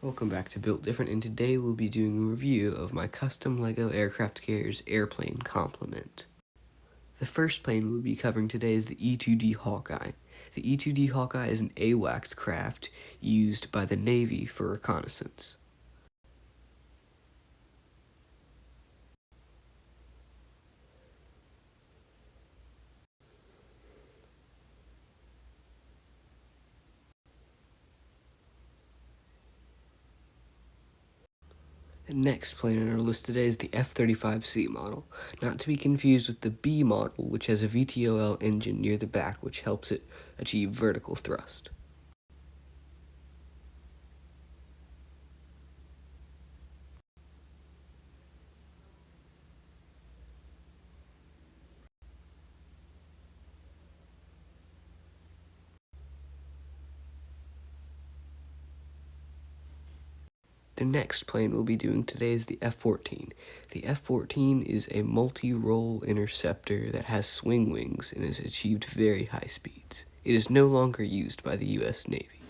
Welcome back to Built Different, and today we'll be doing a review of my custom LEGO aircraft carrier's airplane complement. The first plane we'll be covering today is the E-2D Hawkeye. The E-2D Hawkeye is an AWACS craft used by the Navy for reconnaissance. The next plane on our list today is the F-35C model, not to be confused with the B model, which has a VTOL engine near the back which helps it achieve vertical thrust. The next plane we'll be doing today is the F-14. The F-14 is a multi-role interceptor that has swing wings and has achieved very high speeds. It is no longer used by the U.S. Navy.